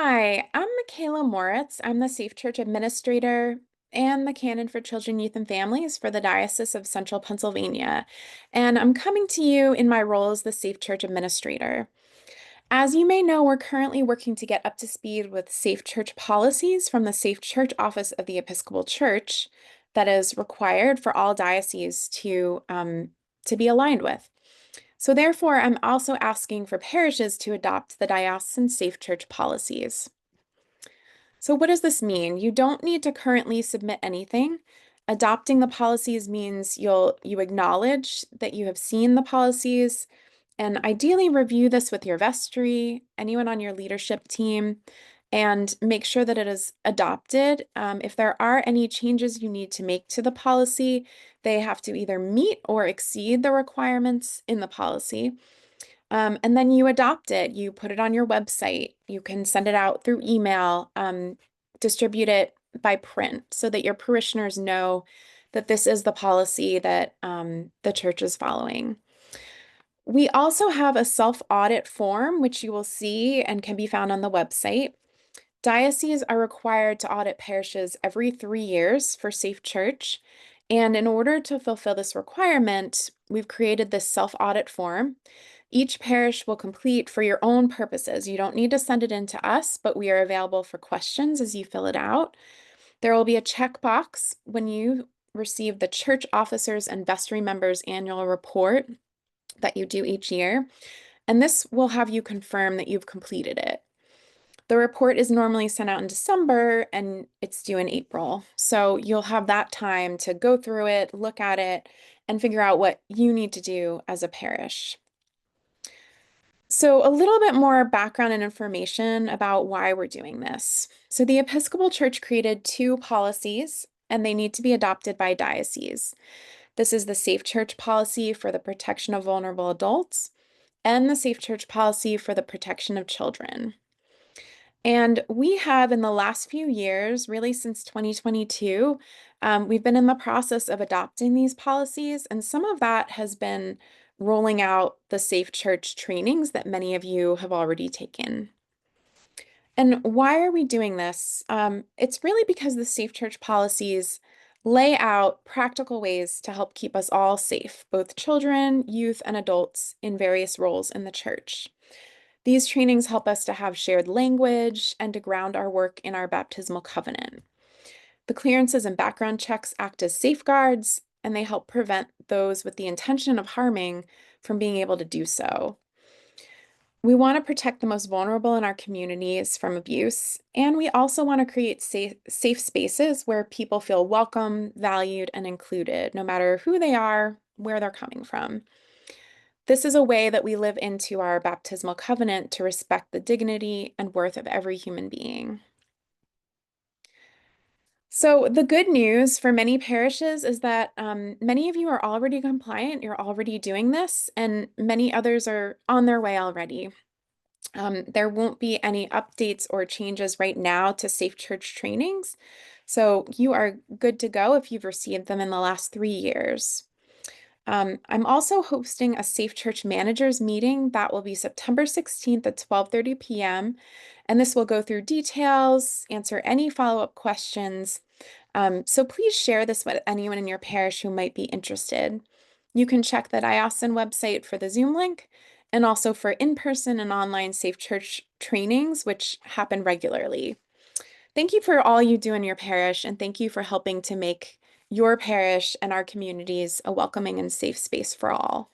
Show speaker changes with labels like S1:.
S1: Hi, I'm Micalagh Moritz. I'm the Safe Church Administrator and the Canon for Children, Youth, and Families for the Diocese of Central Pennsylvania. And I'm coming to you in my role as the Safe Church Administrator. As you may know, we're currently working to get up to speed with Safe Church policies from the Safe Church Office of the Episcopal Church that is required for all dioceses to be aligned with. So therefore, I'm also asking for parishes to adopt the diocesan Safe Church policies. So what does this mean? You don't need to currently submit anything. Adopting the policies means you acknowledge that you have seen the policies and ideally review this with your vestry, anyone on your leadership team, and make sure that it is adopted. If there are any changes you need to make to the policy, they have to either meet or exceed the requirements in the policy. And then you adopt it, you put it on your website, you can send it out through email, distribute it by print so that your parishioners know that this is the policy that the church is following. We also have a self-audit form, which you will see and can be found on the website. Dioceses are required to audit parishes every 3 years for Safe Church. And in order to fulfill this requirement, we've created this self-audit form. Each parish will complete for your own purposes. You don't need to send it in to us, but we are available for questions as you fill it out. There will be a checkbox when you receive the church officers and vestry members' annual report that you do each year, and this will have you confirm that you've completed it. The report is normally sent out in December and it's due in April. So you'll have that time to go through it, look at it, and figure out what you need to do as a parish. So a little bit more background and information about why we're doing this. So the Episcopal Church created two policies and they need to be adopted by dioceses. This is the Safe Church policy for the protection of vulnerable adults and the Safe Church policy for the protection of children. And we have, in the last few years, really since 2022, we've been in the process of adopting these policies, and some of that has been rolling out the Safe Church trainings that many of you have already taken. And why are we doing this? It's really because the Safe Church policies lay out practical ways to help keep us all safe, both children, youth, and adults in various roles in the church. These trainings help us to have shared language and to ground our work in our baptismal covenant. The clearances and background checks act as safeguards, and they help prevent those with the intention of harming from being able to do so. We want to protect the most vulnerable in our communities from abuse, and we also want to create safe spaces where people feel welcome, valued, and included, no matter who they are, where they're coming from. This is a way that we live into our baptismal covenant to respect the dignity and worth of every human being. So the good news for many parishes is that many of you are already compliant, you're already doing this, and many others are on their way already. There won't be any updates or changes right now to Safe Church trainings, so you are good to go if you've received them in the last 3 years. I'm also hosting a Safe Church Managers meeting that will be September 16th at 12:30 p.m. And this will go through details, answer any follow-up questions. So please share this with anyone in your parish who might be interested. You can check the diocesan website for the Zoom link and also for in-person and online Safe Church trainings, which happen regularly. Thank you for all you do in your parish, and thank you for helping to make your parish and our communities a welcoming and safe space for all.